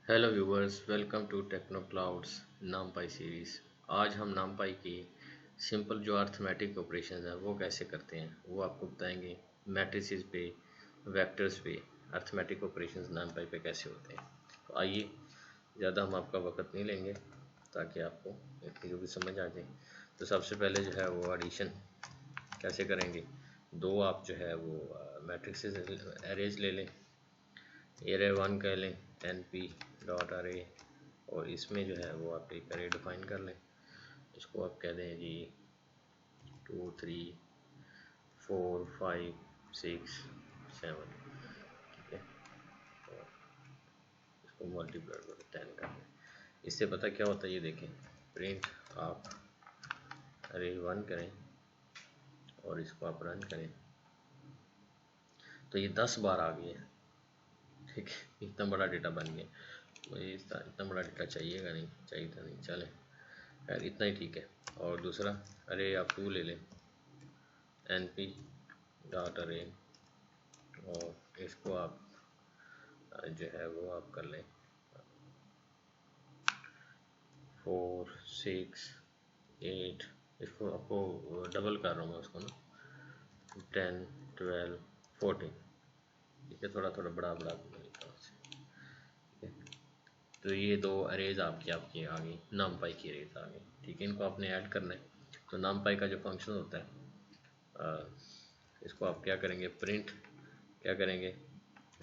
Hello viewers, welcome to techno clouds NumPy series. आज हम नामपाई की सिंपल जो अर्थमेटिक ऑपरेशंस हैं वो कैसे करते हैं वो आपको बताएंगे। मैट्रिसेस पे, वेक्टर्स पे अर्थमेटिक ऑपरेशंस नामपाई पे कैसे होते हैं। तो आइए, ज़्यादा हम आपका वक्त नहीं लेंगे ताकि आपको इतनी जो भी समझ आ जाए। तो सबसे पहले जो है वो एडिशन कैसे करेंगे। दो आप जो है वो मैट्रिसेस एरेज ले लें, एरे वन कह लें एन पी डॉट अरे, और इसमें जो है वो आप एक अरे डिफाइन कर लें। इसको आप कह दें जी 2 3 4 5 6 7, ठीक है। और इसको मल्टीप्लाई करें 10 कर लें। इससे पता क्या होता है ये देखें, प्रिंट आप अरे वन करें और इसको आप रन करें तो ये 10 बार आ गया, ठीक है। इतना बड़ा डेटा बन गया, मुझे इतना बड़ा डेटा चाहिएगा नहीं, चाहिए था नहीं, चले खैर इतना ही ठीक है। और दूसरा अरे आप 2 ले लें, एन पी डॉट अरे, और इसको आप जो है वो आप कर लें 4 6 8, इसको आपको डबल कर रहा हूँ मैं उसको ना, 10 12 14, ठीक है। थोड़ा थोड़ा बड़ा बड़ा मेरी तरफ से, ठीक है। तो ये दो अरेज आपकी आपकी आ गई, नामपाई की अरेज आ गई, ठीक है। इनको आपने ऐड करना है। तो नामपाई का जो फंक्शन होता है, इसको आप क्या करेंगे, प्रिंट क्या करेंगे,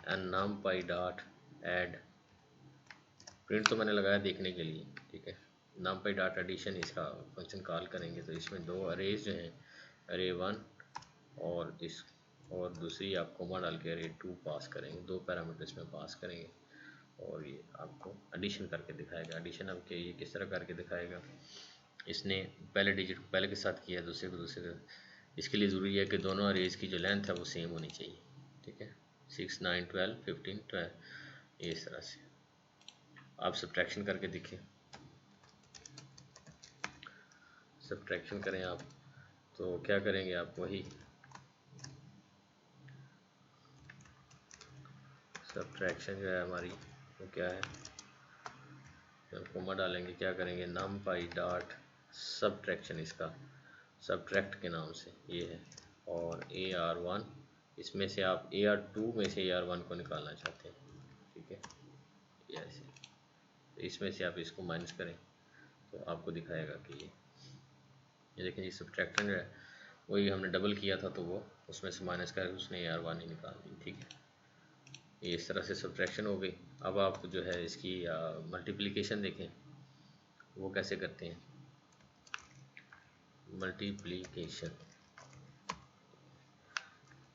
एन नामपाई डॉट ऐड। प्रिंट तो मैंने लगाया देखने के लिए, ठीक है। नामपाई डॉट एडिशन इसका फंक्शन कॉल करेंगे तो इसमें दो अरेज जो हैं, अरे वन और इस, और दूसरी आप कोमा डाल के अरे टू पास करेंगे, दो पैरामीटर्स में पास करेंगे और ये आपको एडिशन करके दिखाएगा। एडिशन अब ये किस तरह करके दिखाएगा, इसने पहले डिजिट को पहले के साथ किया, दूसरे को दूसरे का। इसके लिए ज़रूरी है कि दोनों अरेज की जो लेंथ है वो सेम होनी चाहिए, ठीक है। 6 9 12 15 12, इस तरह से आप सब्ट्रैक्शन करके देखिए। सब्ट्रैक्शन करें आप तो क्या करेंगे, आप वही सब्ट्रैक्शन जो है हमारी वो क्या है, जब कोमा डालेंगे क्या करेंगे, नम पाई डॉट सब्ट्रैक्शन, इसका सब्ट्रैक्ट के नाम से ये है। और ए आर वन, इसमें से आप ए आर टू में से ए आर वन को निकालना चाहते हैं, ठीक है। ये ऐसे, तो इसमें से आप इसको माइनस करें तो आपको दिखाएगा कि ये देखें जी, सब्ट्रैक्शन जो है वही हमने डबल किया था तो वो उसमें से माइनस करके उसने ए आर वन ही निकाल दी, ठीक है। ये इस तरह से सब्ट्रैक्शन हो गई। अब आप जो है इसकी मल्टीप्लिकेशन देखें वो कैसे करते हैं। मल्टीप्लिकेशन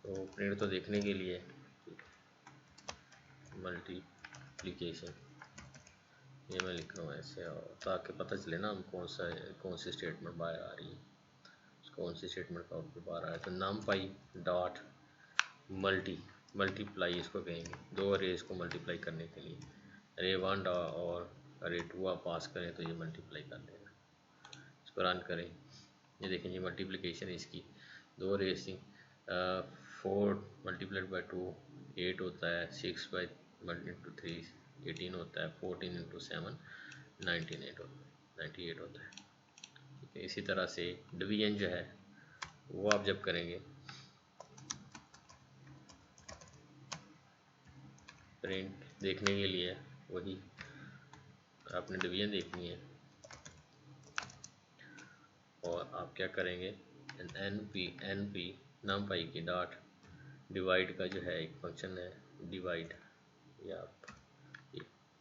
तो प्रिंट तो देखने के लिए, मल्टीप्लिकेशन ये मैं लिख रहा हूँ ऐसे, और ताकि पता चले ना हम कौन सी स्टेटमेंट बाहर आ रही है, कौन सी स्टेटमेंट का आउटपुट बाहर आ रहा है। तो नाम पाई डॉट मल्टीप्लाई इसको कहेंगे, दो अरेज को मल्टीप्लाई करने के लिए। अरे वन और अरे टू आप पास करें तो ये मल्टीप्लाई कर देगा। इसको रन करें, ये देखें ये मल्टीप्लिकेशन इसकी, दो अरेज थी। 4 मल्टीप्लाइड बाई 2 8 होता है, 6 बाई इंटू 3 18 होता है, 14 इंटू 7 98 होता है, ठीक है। इसी तरह से डिवीजन जो है वो आप जब करेंगे, प्रिंट देखने के लिए वही आपने डिवीजन देखनी है, और आप क्या करेंगे, एन पी नाम पाई की डॉट डिवाइड का जो है एक फंक्शन है डिवाइड, या आप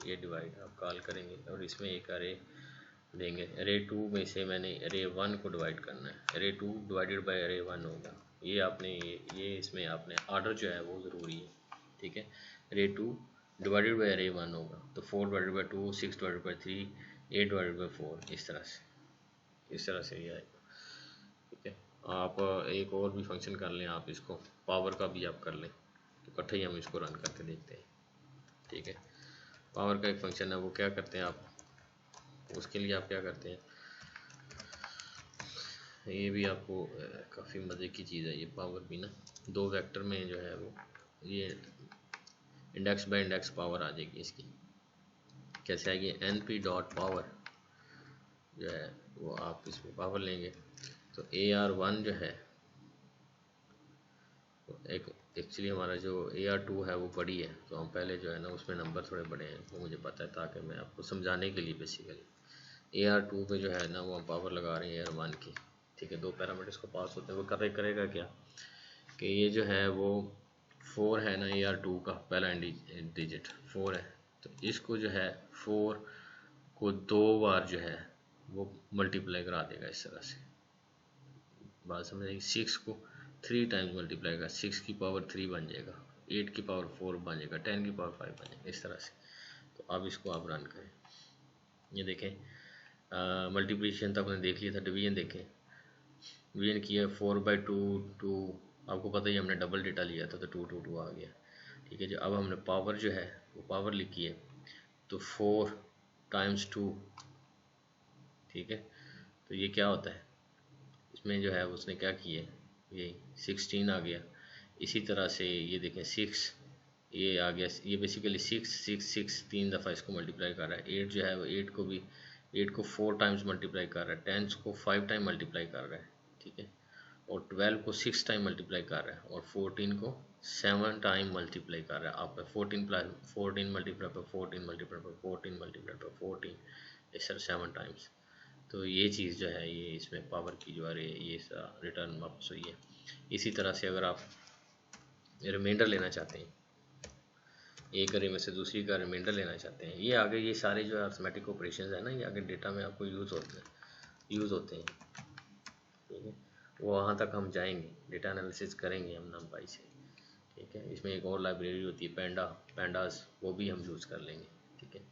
ये डिवाइड आप कॉल करेंगे और इसमें एक अरे देंगे। अरे टू में से मैंने अरे वन को डिवाइड करना है, अरे टू डिवाइडेड बाय अरे वन होगा। ये आपने ये इसमें आपने ऑर्डर जो है वो ज़रूरी है, ठीक है। अरे टू डिवाइडेड बाय अरे वन होगा तो 4 divided by 2, 6 divided by 3, 8 divided by 4, इस तरह से ये आएगा, ठीक है। आप एक और भी फंक्शन कर लें, आप इसको पावर का भी आप कर लें, तो इकट्ठे ही हम इसको रन करके देखते हैं, ठीक है। पावर का एक फंक्शन है, वो क्या करते हैं आप, उसके लिए आप क्या करते हैं, ये भी आपको काफ़ी मज़े की चीज़ है ये पावर भी ना। दो वेक्टर में जो है वो ये इंडेक्स बाय इंडेक्स पावर आ जाएगी इसकी, कैसे आएगी, एन पी डॉट पावर जो है वो आप इसमें पावर लेंगे तो AR1 जो है एक एक्चुअली हमारा जो AR2 है वो बड़ी है, तो हम पहले जो है ना उसमें नंबर थोड़े बड़े हैं वो मुझे पता है, ताकि मैं आपको समझाने के लिए बेसिकली AR2 पे जो है ना वो हम पावर लगा रहे हैं AR1 की, ठीक है। दो पैरामीटर्स को पास होते हैं, वो करेगा क्या कि ये जो है वो 4 है ना, AR2 का पहला डिजिट 4 है, तो इसको जो है 4 को 2 बार जो है वो मल्टीप्लाई करा देगा इस तरह से, बात समझ आई। 6 को 3 टाइम्स मल्टीप्लाई करा, 6 की पावर 3 बन जाएगा, 8 की पावर 4 बन जाएगा, 10 की पावर 5 बन जाएगा इस तरह से। तो अब इसको आप रन करें, ये देखें मल्टीप्लिकेशन तो आपने देख लिया था, डिवीजन देखें, डिवीजन किया 4/2 2, आपको पता ही हमने डबल डेटा लिया था तो 2 2 2 आ गया, ठीक है जी। अब हमने पावर जो है वो पावर लिखी है तो 4 टाइम्स 2, ठीक है। तो ये क्या होता है, इसमें जो है उसने क्या किया, ये 16 आ गया। इसी तरह से ये देखें 6 ये आ गया, ये बेसिकली 6 3 दफ़ा इसको मल्टीप्लाई कर रहा है। 8 जो है वो 8 को भी 8 को 4 टाइम्स मल्टीप्लाई कर रहा है, 10 को 5 टाइम मल्टीप्लाई कर रहा है, ठीक है। और 12 को 6 टाइम मल्टीप्लाई कर रहा है, और 14 को 7 टाइम मल्टीप्लाई कर रहा है। आप 14 मल्टीप्लाई पर 14 मल्टीप्लाई पर 14 मल्टीप्लाई पर 14 इस तरह 7 टाइम्स। तो ये चीज़ जो है ये इसमें पावर की जो है ये रिटर्न वापस हुई है। इसी तरह से अगर आप रिमाइंडर लेना चाहते हैं, एक अरे में से दूसरी का रिमाइंडर लेना चाहते हैं, ये आगे ये सारे जो अर्थमेटिक ऑपरेशंस है ना, ये आगे डेटा में आपको यूज़ होते हैं, ठीक है। वो वहाँ तक हम जाएंगे, डेटा एनालिसिस करेंगे हम NumPy से, ठीक है। इसमें एक और लाइब्रेरी होती है पैंडास, वो भी हम यूज़ कर लेंगे, ठीक है।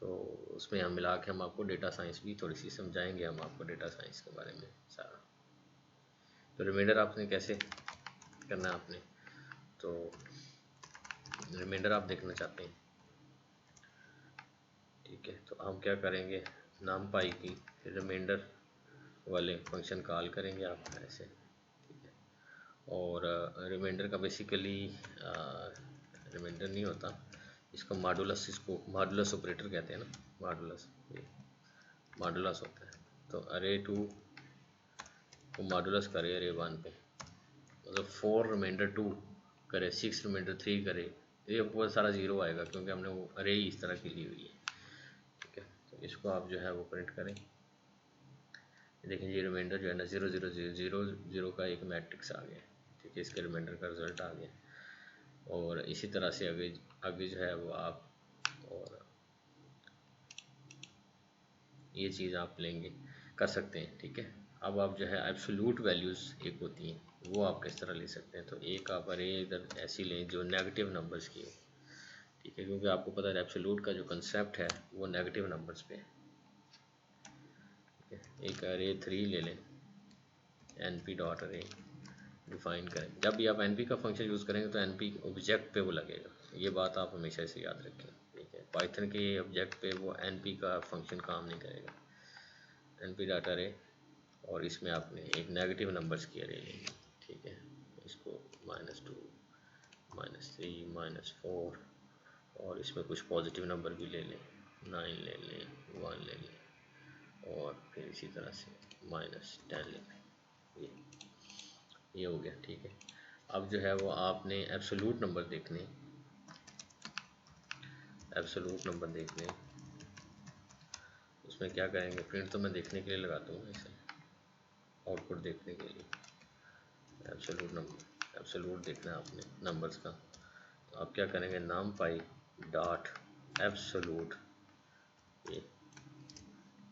तो उसमें हम मिला के हम आपको डेटा साइंस भी थोड़ी सी समझाएंगे, हम आपको डेटा साइंस के बारे में सारा। तो रिमाइंडर आपने कैसे करना है आपने, तो रिमाइंडर आप देखना चाहते हैं, ठीक है। तो हम क्या करेंगे, NumPy की रिमाइंडर वाले फंक्शन कॉल करेंगे आप ऐसे, ठीक है। और रिमाइंडर का बेसिकली रिमाइंडर नहीं होता, इसको मॉडुलस ऑपरेटर कहते हैं ना, मॉडुलस होता है। तो अरे 2 को मॉडुलस करे अरे 1 पे, मतलब 4 रिमाइंडर 2 करे, 6 रिमाइंडर 3 करे, ये बहुत सारा जीरो आएगा क्योंकि हमने वो अरे ही इस तरह की ली हुई है, ठीक है। तो इसको आप जो है वो प्रिंट करें, देखें ये रिमाइंडर जो है ना 0 0 0 0 0 का एक मैट्रिक्स आ गया, ठीक है। इसके रिमाइंडर का रिजल्ट आ गया। और इसी तरह से आगे जो है वो आप और ये चीज़ आप लेंगे कर सकते हैं, ठीक है। अब आप जो है एब्सोल्यूट वैल्यूज़ एक होती हैं, वो आप किस तरह ले सकते हैं, तो एक आप अरे इधर ऐसी लें जो नेगेटिव नंबर्स की हो, ठीक है, क्योंकि आपको पता है एब्सोल्यूट का जो कंसेप्ट है वो नेगेटिव नंबर्स पे है, ठीक है। एक अरे 3 ले लें, np डॉट अरे डिफाइन करें। जब भी आप np का फंक्शन यूज़ करेंगे तो np ऑब्जेक्ट पे वो लगेगा, ये बात आप हमेशा से याद रखें, ठीक है। पाइथन के ऑब्जेक्ट पे वो np का फंक्शन काम नहीं करेगा, np डॉट अरे, और इसमें आपने एक नेगेटिव नंबर्स की अरे लेंगे, ठीक है। इसको -2 -3 -4, और इसमें कुछ पॉजिटिव नंबर भी ले लें, 9 ले लें, 1 ले लें, और फिर इसी तरह से -10 ले लें, ये हो गया, ठीक है। अब जो है वो आपने एब्सोल्यूट नंबर देखने, उसमें क्या करेंगे, प्रिंट तो मैं देखने के लिए लगाता हूँ इसे, आउटपुट देखने के लिए। एब्सोल्यूट देखना है आपने नंबर्स का, तो आप क्या करेंगे, NumPy डॉट एब्सोल्यूट, ये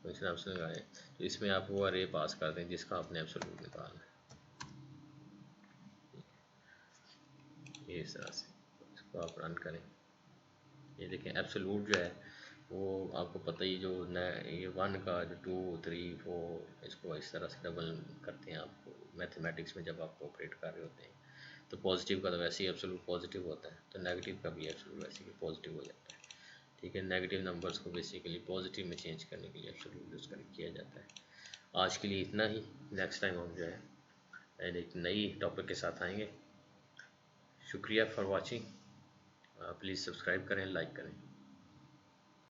फंक्शन आपसे लगाए, तो इसमें आप वो अरे पास कर दें जिसका आपने एब्सोल्यूट निकालना है, ये इस तरह से। इसको आप रन करें, ये देखें एब्सोल्यूट जो है वो आपको पता ही, जो ये 1 का जो 2 3 4 इसको इस तरह से डबल करते हैं आपको मैथमेटिक्स में जब आप ऑपरेट कर रहे होते हैं। तो पॉजिटिव का तो वैसे ही एब्सोल्यूट पॉजिटिव होता है, तो नेगेटिव का भी एब्सोल्यूट वैसे ही पॉजिटिव हो जाता है, ठीक है। नेगेटिव नंबर्स को बेसिकली पॉजिटिव में चेंज करने के लिए एब्सोल्यूट यूज़ किया जाता है। आज के लिए इतना ही, नेक्स्ट टाइम हम जो है एक नई टॉपिक के साथ आएंगे। शुक्रिया फॉर वॉचिंग, प्लीज़ सब्सक्राइब करें, लाइक करें।